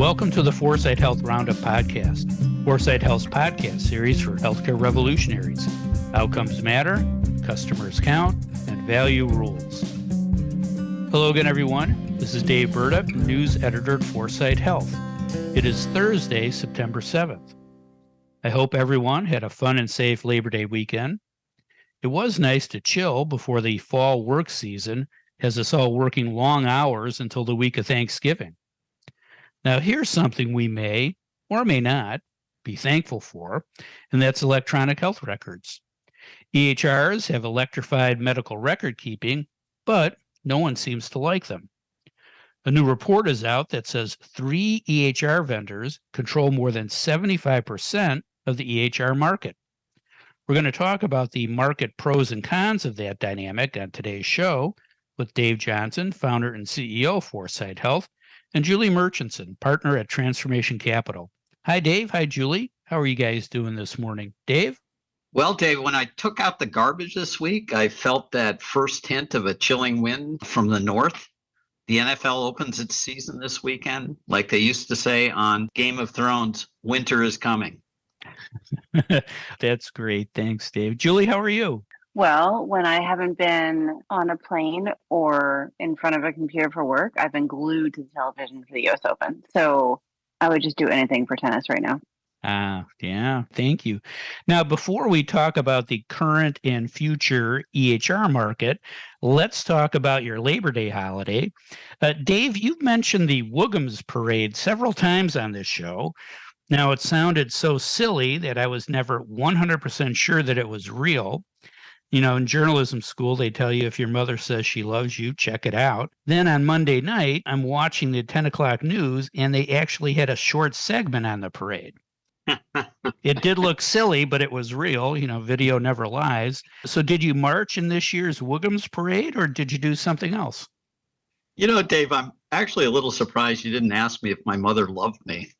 Welcome to the Foresight Health Roundup podcast, Foresight Health's podcast series for healthcare revolutionaries. Outcomes matter, customers count, and value rules. Hello again, everyone. This is David Burda, news editor at Foresight Health. It is Thursday, September 7th. I hope everyone had a fun and safe Labor Day weekend. It was nice to chill before the fall work season, has us all working long hours until the week of Thanksgiving. Now, here's something we may or may not be thankful for, and that's electronic health records. EHRs have electrified medical record keeping, but no one seems to like them. A new report is out that says 3 EHR vendors control more than 75% of the EHR market. We're going to talk about the market pros and cons of that dynamic on today's show with Dave Johnson, founder and CEO of Foresight Health, and Julie Murchinson, partner at Transformation Capital. Hi, Dave. Hi, Julie. How are you guys doing this morning? Dave? Well, Dave, when I took out the garbage this week, I felt that first hint of a chilling wind from the north. The NFL opens its season this weekend. Like they used to say on Game of Thrones, winter is coming. That's great. Thanks, Dave. Julie, how are you? Well, when I haven't been on a plane or in front of a computer for work, I've been glued to the television for the U.S. Open. So I would just do anything for tennis right now. Yeah, thank you. Now, before we talk about the current and future EHR market, let's talk about your Labor Day holiday. Dave, you've mentioned the Woogums Parade several times on this show. Now, it sounded so silly that I was never 100% sure that it was real. You know, in journalism school, they tell you if your mother says she loves you, check it out. Then on Monday night, I'm watching the 10 o'clock news, and they actually had a short segment on the parade. It did look silly, but it was real. You know, video never lies. So did you march in this year's Woogums Parade, or did you do something else? You know, Dave, I'm actually a little surprised you didn't ask me if my mother loved me.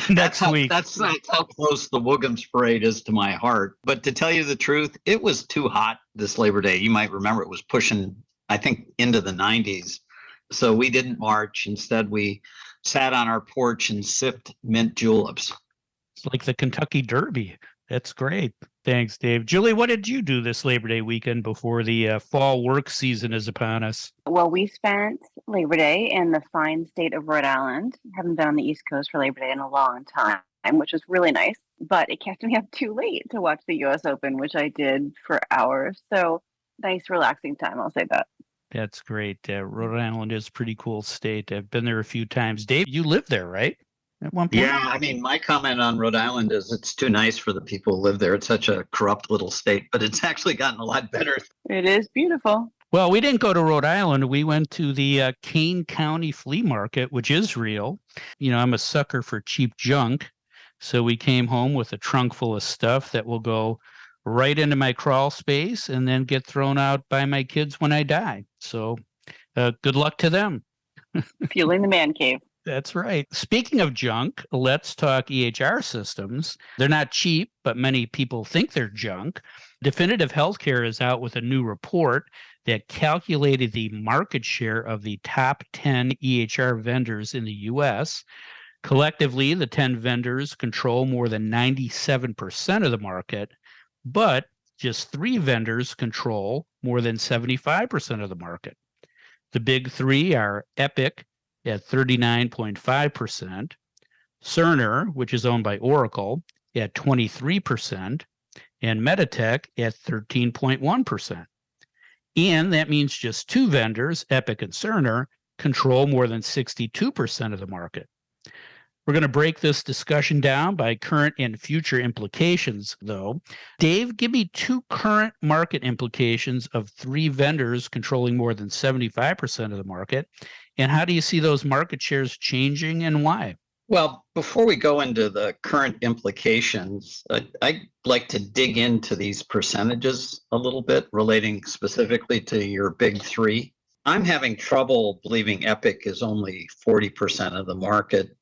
That's how close the Woogums Parade is to my heart. But to tell you the truth, it was too hot this Labor Day. You might remember it was pushing, I think, into the 90s. So we didn't march. Instead, we sat on our porch and sipped mint juleps. It's like the Kentucky Derby. That's great. Thanks, Dave. Julie, what did you do this Labor Day weekend before the fall work season is upon us? Well, we spent Labor Day in the fine state of Rhode Island. Haven't been on the East Coast for Labor Day in a long time, which was really nice. But it kept me up too late to watch the U.S. Open, which I did for hours. So nice, relaxing time, I'll say that. That's great. Rhode Island is a pretty cool state. I've been there a few times. Dave, you live there, right? At one point? Yeah, I mean, my comment on Rhode Island is it's too nice for the people who live there. It's such a corrupt little state, but it's actually gotten a lot better. It is beautiful. Well, we didn't go to Rhode Island. We went to the Kane County Flea Market, which is real. You know, I'm a sucker for cheap junk. So we came home with a trunk full of stuff that will go right into my crawl space and then get thrown out by my kids when I die. So good luck to them. Fueling the man cave. That's right. Speaking of junk, let's talk EHR systems. They're not cheap, but many people think they're junk. Definitive Healthcare is out with a new report that calculated the market share of the top 10 EHR vendors in the U.S. Collectively, the 10 vendors control more than 97% of the market, but just 3 vendors control more than 75% of the market. The big 3 are Epic at 39.5%, Cerner, which is owned by Oracle, at 23%, and Meditech at 13.1%. And that means just 2 vendors, Epic and Cerner, control more than 62% of the market. We're going to break this discussion down by current and future implications, though. Dave, give me 2 current market implications of 3 vendors controlling more than 75% of the market. And how do you see those market shares changing and why? Well, before we go into the current implications, I'd like to dig into these percentages a little bit relating specifically to your big 3. I'm having trouble believing Epic is only 40% of the market.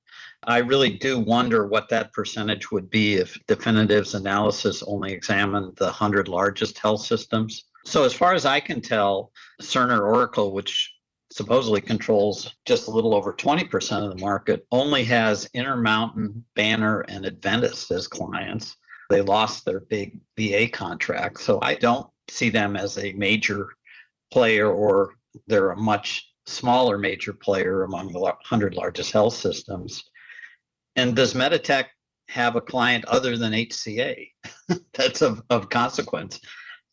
I really do wonder what that percentage would be if Definitive's analysis only examined the 100 largest health systems. So as far as I can tell, Cerner Oracle, which supposedly controls just a little over 20% of the market, only has Intermountain, Banner, and Adventist as clients. They lost their big VA contract. So I don't see them as a major player, or they're a much smaller major player among the 100 largest health systems. And does Meditech have a client other than HCA? That's of consequence.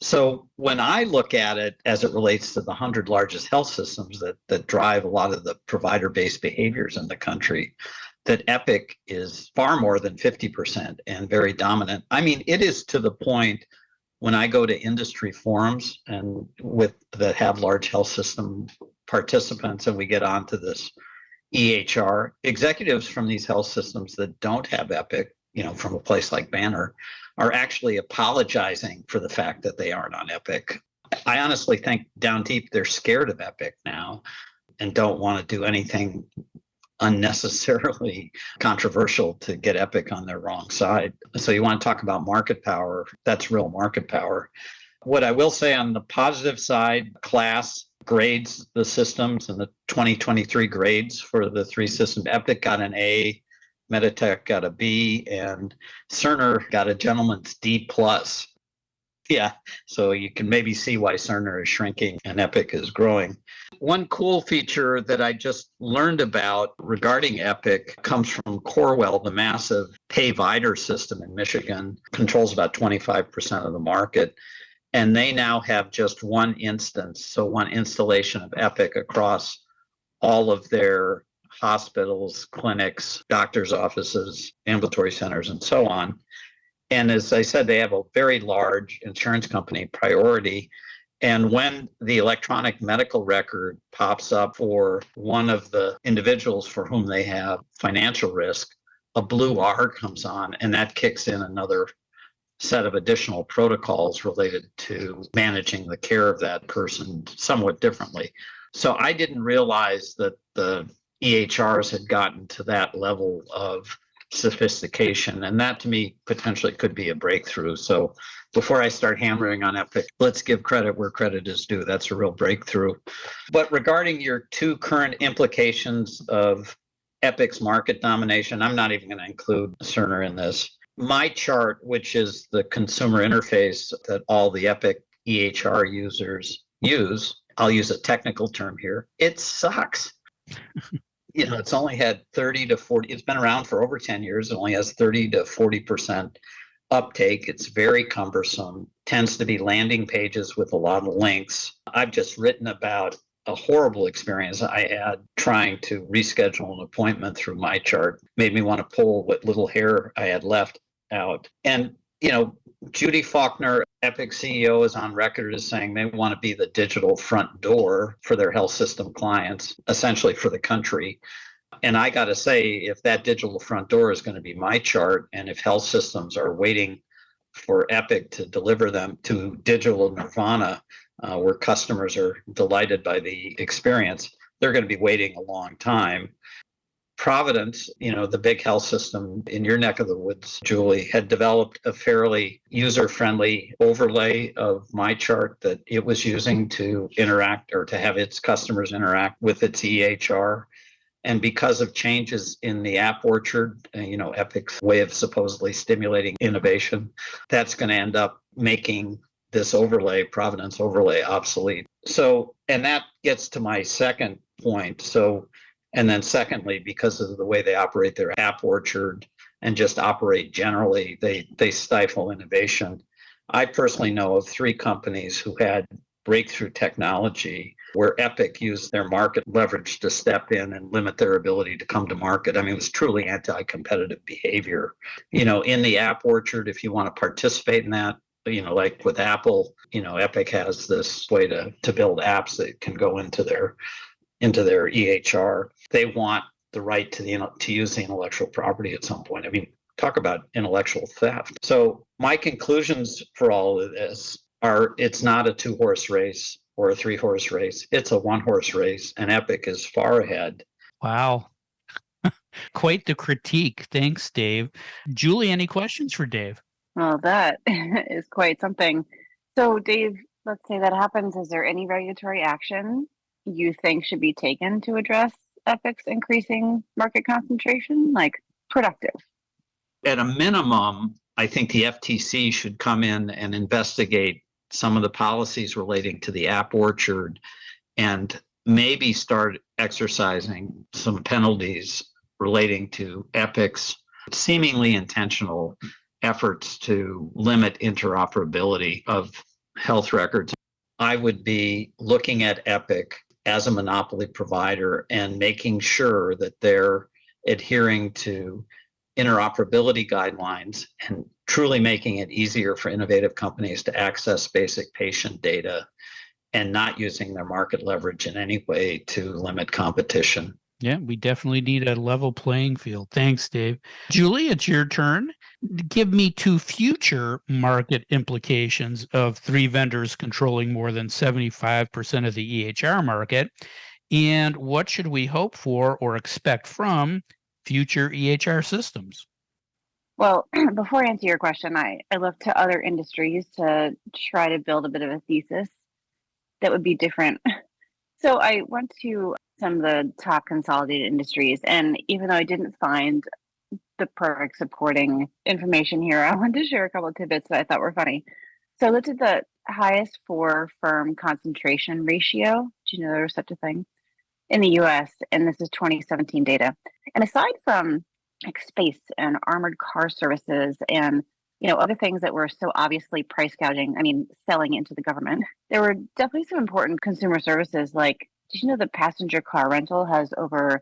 So when I look at it as it relates to the 100 largest health systems that drive a lot of the provider-based behaviors in the country, that Epic is far more than 50% and very dominant. I mean, it is to the point when I go to industry forums and that have large health system participants, and we get onto this EHR, executives from these health systems that don't have Epic, from a place like Banner, are actually apologizing for the fact that they aren't on Epic. I honestly think down deep, they're scared of Epic now and don't want to do anything unnecessarily controversial to get Epic on their wrong side. So you want to talk about market power, that's real market power. What I will say on the positive side, KLAS grades the systems, and the 2023 grades for the three systems. Epic got an A, Meditech got a B, and Cerner got a gentleman's D+. Yeah, so you can maybe see why Cerner is shrinking and Epic is growing. One cool feature that I just learned about regarding Epic comes from Corewell, the massive payvider system in Michigan, controls about 25% of the market. And they now have just one instance, so one installation of Epic across all of their hospitals, clinics, doctors' offices, ambulatory centers, and so on. And as I said, they have a very large insurance company priority. And when the electronic medical record pops up for one of the individuals for whom they have financial risk, a blue R comes on, and that kicks in another set of additional protocols related to managing the care of that person somewhat differently. So I didn't realize that the EHRs had gotten to that level of sophistication, and that to me potentially could be a breakthrough. So before I start hammering on Epic, let's give credit where credit is due. That's a real breakthrough. But regarding your two current implications of Epic's market domination, I'm not even going to include Cerner in this. My chart, which is the consumer interface that all the Epic EHR users use, I'll use a technical term here, it sucks. It's only had 30 to 40, it's been around for over 10 years. It only has 30 to 40% uptake. It's very cumbersome, tends to be landing pages with a lot of links. I've just written about a horrible experience I had trying to reschedule an appointment through my chart. Made me want to pull what little hair I had left out. And, Judy Faulkner, Epic CEO, is on record as saying they want to be the digital front door for their health system clients, essentially for the country. And I got to say, if that digital front door is going to be my chart, and if health systems are waiting for Epic to deliver them to digital nirvana, where customers are delighted by the experience, they're going to be waiting a long time. Providence, the big health system in your neck of the woods, Julie, had developed a fairly user-friendly overlay of my chart that it was using to interact, or to have its customers interact with its EHR. And because of changes in the App Orchard, Epic's way of supposedly stimulating innovation, that's going to end up making this overlay, Providence overlay, obsolete. So, and that gets to my second point. So, and then secondly, because of the way they operate their App Orchard and just operate generally, they stifle innovation. I personally know of 3 companies who had breakthrough technology where Epic used their market leverage to step in and limit their ability to come to market. I mean, it was truly anti-competitive behavior. In the App Orchard, if you want to participate in that, like with Apple, Epic has this way to build apps that can go into their EHR. They want the right to use the intellectual property at some point. I mean, talk about intellectual theft. So my conclusions for all of this are, it's not a 2-horse race or a 3-horse race. It's a 1-horse race, and Epic is far ahead. Wow. Quite the critique. Thanks, Dave. Julie, any questions for Dave? Well, that is quite something. So, Dave, let's say that happens. Is there any regulatory action you think should be taken to address Epic's increasing market concentration? Like productive. At a minimum, I think the FTC should come in and investigate some of the policies relating to the app orchard and maybe start exercising some penalties relating to Epic's seemingly intentional efforts to limit interoperability of health records. I would be looking at Epic as a monopoly provider and making sure that they're adhering to interoperability guidelines and truly making it easier for innovative companies to access basic patient data and not using their market leverage in any way to limit competition. Yeah, we definitely need a level playing field. Thanks, Dave. Julie, it's your turn. Give me 2 future market implications of 3 vendors controlling more than 75% of the EHR market. And what should we hope for or expect from future EHR systems? Well, before I answer your question, I look to other industries to try to build a bit of a thesis that would be different. So I went to some of the top consolidated industries, and even though I didn't find the perfect supporting information here, I wanted to share a couple of tidbits that I thought were funny. So I looked at the highest 4 firm concentration ratio. Do you know there's such a thing in the US? And this is 2017 data. And aside from like space and armored car services and other things that were so obviously price gouging, selling into the government, there were definitely some important consumer services. Like, did you know that passenger car rental has over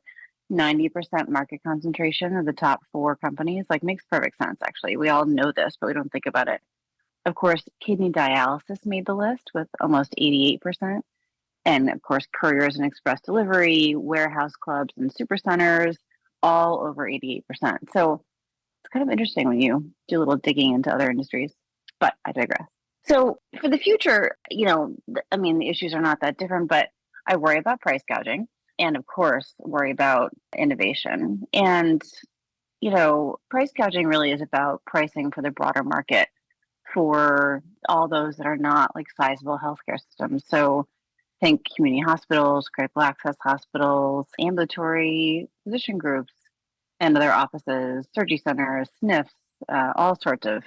90% market concentration of the top 4 companies? Like, makes perfect sense, actually. We all know this, but we don't think about it. Of course, kidney dialysis made the list with almost 88%. And of course, couriers and express delivery, warehouse clubs and supercenters, all over 88%. So it's kind of interesting when you do a little digging into other industries, but I digress. So for the future, the issues are not that different, but I worry about price gouging and of course worry about innovation. And, price gouging really is about pricing for the broader market for all those that are not like sizable healthcare systems. So think community hospitals, critical access hospitals, ambulatory physician groups, and other offices, surgery centers, SNFs, all sorts of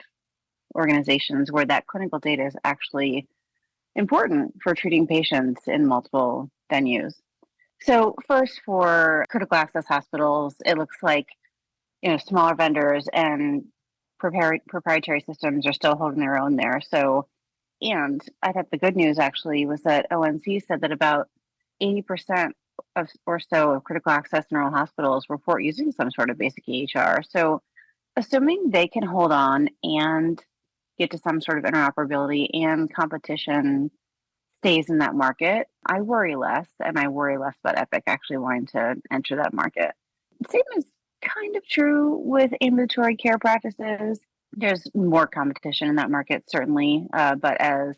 organizations where that clinical data is actually important for treating patients in multiple venues. So first, for critical access hospitals, it looks like smaller vendors and proprietary systems are still holding their own there. And I thought the good news actually was that ONC said that about 80% or so of critical access neural hospitals report using some sort of basic EHR. So assuming they can hold on and get to some sort of interoperability and competition stays in that market, I worry less, and I worry less about Epic actually wanting to enter that market. Same is kind of true with ambulatory care practices. There's more competition in that market, certainly, but as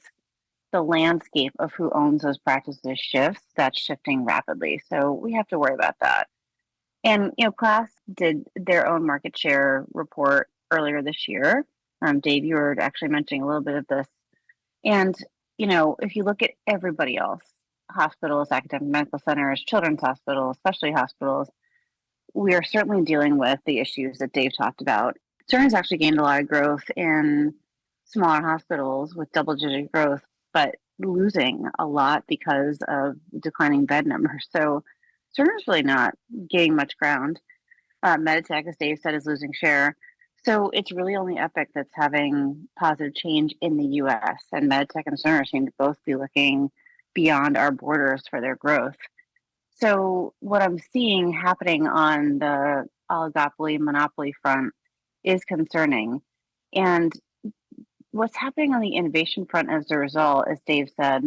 the landscape of who owns those practices shifts, that's shifting rapidly. So we have to worry about that. And, Class did their own market share report earlier this year. Dave, you were actually mentioning a little bit of this. And, if you look at everybody else, hospitals, academic medical centers, children's hospitals, specialty hospitals, we are certainly dealing with the issues that Dave talked about. Cerner's actually gained a lot of growth in smaller hospitals with double-digit growth, but losing a lot because of declining bed numbers. So Cerner's really not gaining much ground. Meditech, as Dave said, is losing share. So it's really only Epic that's having positive change in the US, and Meditech and Cerner seem to both be looking beyond our borders for their growth. So what I'm seeing happening on the oligopoly monopoly front is concerning. And what's happening on the innovation front as a result, as Dave said,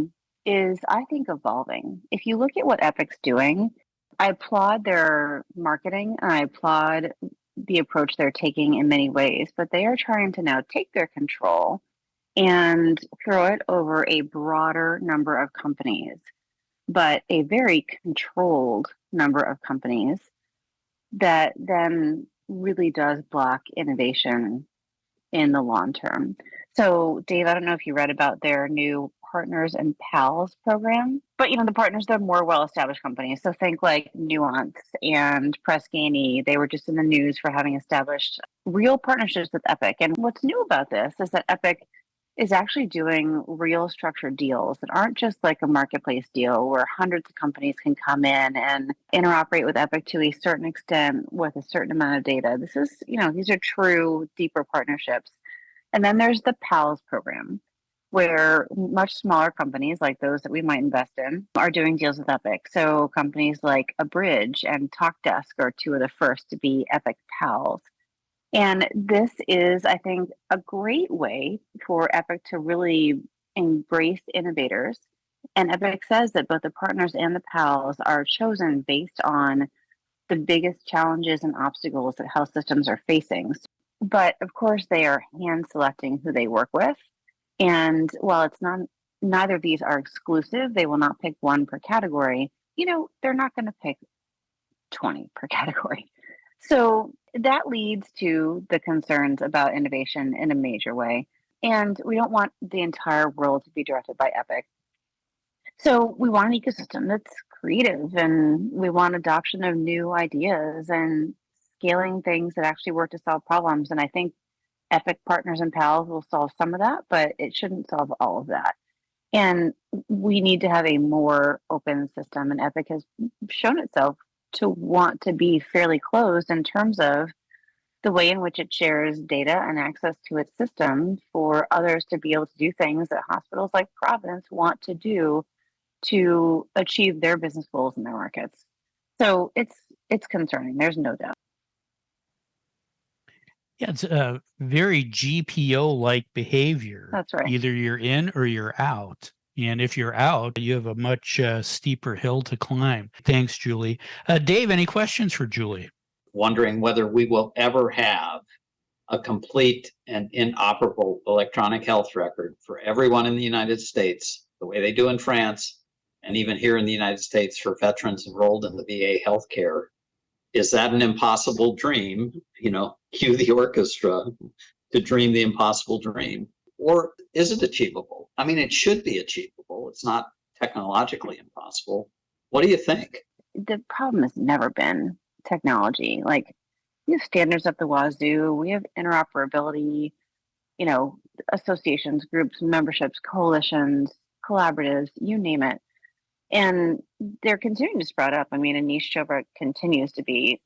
is I think evolving. If you look at what Epic's doing, I applaud their marketing and I applaud the approach they're taking in many ways, but they are trying to now take their control and throw it over a broader number of companies, but a very controlled number of companies that then really does block innovation in the long term. So, Dave, I don't know if you read about their new Partners and Pals program. But, the partners, they're more well-established companies. So think like Nuance and Press Ganey. They were just in the news for having established real partnerships with Epic. And what's new about this is that Epic is actually doing real structured deals that aren't just like a marketplace deal where hundreds of companies can come in and interoperate with Epic to a certain extent with a certain amount of data. This is, these are true, deeper partnerships. And then there's the PALS program, where much smaller companies like those that we might invest in are doing deals with Epic. So companies like Abridge and TalkDesk are two of the first to be Epic PALs. And this is, I think, a great way for Epic to really embrace innovators. And Epic says that both the partners and the PALs are chosen based on the biggest challenges and obstacles that health systems are facing. But of course, they are hand selecting who they work with. And while neither of these are exclusive, they will not pick one per category. They're not going to pick 20 per category. So that leads to the concerns about innovation in a major way. And we don't want the entire world to be directed by Epic. So we want an ecosystem that's creative, and we want adoption of new ideas and scaling things that actually work to solve problems. And I think Epic Partners and Pals will solve some of that, but it shouldn't solve all of that. And we need to have a more open system. And Epic has shown itself to want to be fairly closed in terms of the way in which it shares data and access to its system for others to be able to do things that hospitals like Providence want to do to achieve their business goals in their markets. So it's concerning. There's no doubt. Yeah, it's a very GPO-like behavior. That's right. Either you're in or you're out. And if you're out, you have a much steeper hill to climb. Thanks, Julie. Dave, any questions for Julie? Wondering whether we will ever have a complete and inoperable electronic health record for everyone in the United States, the way they do in France, and even here in the United States for veterans enrolled in the VA healthcare. Is that an impossible dream? Cue the orchestra to dream the impossible dream. Or is it achievable? I mean, it should be achievable. It's not technologically impossible. What do you think? The problem has never been technology. Like, we have standards up the wazoo. We have interoperability, associations, groups, memberships, coalitions, collaboratives, you name it. And they're continuing to sprout up. I mean, Anish Chopra continues to be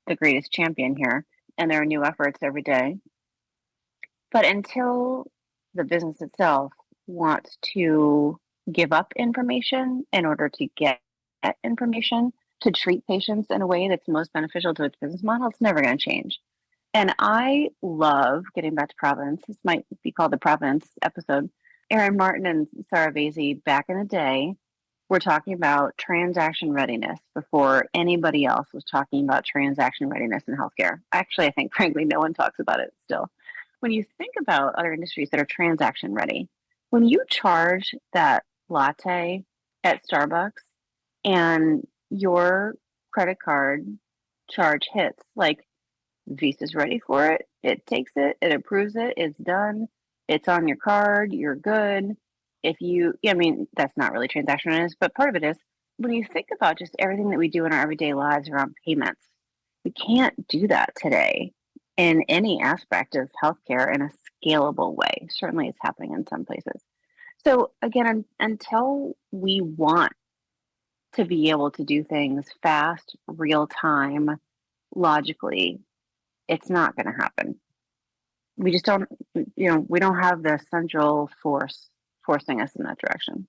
the greatest champion here, and there are new efforts every day. But until the business itself wants to give up information in order to get information to treat patients in a way that's most beneficial to its business model, it's never going to change. And I love, getting back to Providence, this might be called the Providence episode, Aaron Martin and Sarah Vasey back in the day were talking about transaction readiness before anybody else was talking about transaction readiness in healthcare. Actually, I think, frankly, no one talks about it still. When you think about other industries that are transaction ready, when you charge that latte at Starbucks and your credit card charge hits, like Visa's ready for it, it takes it, it approves it, it's done, it's on your card, you're good. That's not really transaction readiness, but part of it is when you think about just everything that we do in our everyday lives around payments, we can't do that today in any aspect of healthcare in a scalable way. Certainly it's happening in some places. So again, until we want to be able to do things fast, real time, logically, it's not going to happen. We just don't, we don't have the central force forcing us in that direction.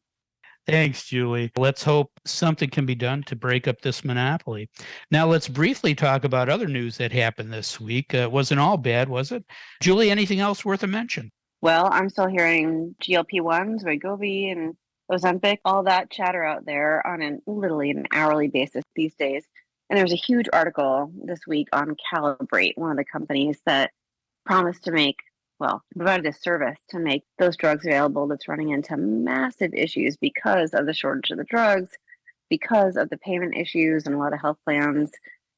Thanks, Julie. Let's hope something can be done to break up this monopoly. Now, let's briefly talk about other news that happened this week. It wasn't all bad, was it? Julie, anything else worth a mention? Well, I'm still hearing GLP-1s, Wegovy, and Ozempic, all that chatter out there on literally an hourly basis these days. And there was a huge article this week on Calibrate, one of the companies that promised to provided a service to make those drugs available, that's running into massive issues because of the shortage of the drugs, because of the payment issues, and a lot of health plans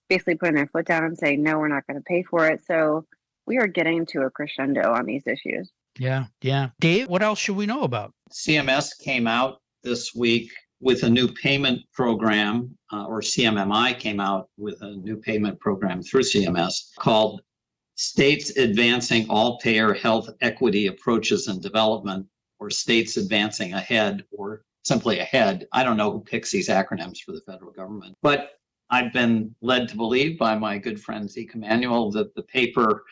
basically putting their foot down and saying, no, we're not going to pay for it. So we are getting to a crescendo on these issues. Yeah. Dave, what else should we know about? CMS came out this week with a new payment program, or CMMI came out with a new payment program through CMS called States Advancing All-Payer Health Equity Approaches and Development, or States Advancing Ahead, or simply Ahead. I don't know who picks these acronyms for the federal government, but I've been led to believe by my good friend Zeke Emanuel that the paper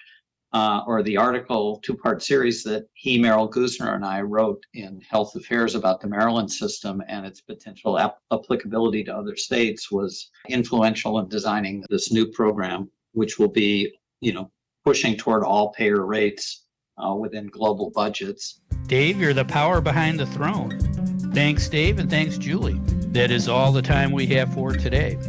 or the article, two-part series that he, Merrill Gusner, and I wrote in Health Affairs about the Maryland system and its potential applicability to other states was influential in designing this new program, which will be, pushing toward all payer rates within global budgets. Dave, you're the power behind the throne. Thanks, Dave, and thanks, Julie. That is all the time we have for today.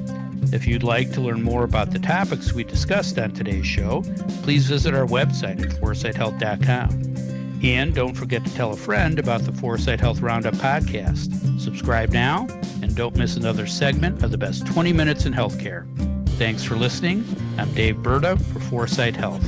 If you'd like to learn more about the topics we discussed on today's show, please visit our website at foresightshealth.com. And don't forget to tell a friend about the Foresight Health Roundup podcast. Subscribe now and don't miss another segment of the best 20 minutes in healthcare. Thanks for listening. I'm Dave Burda for Foresight Health.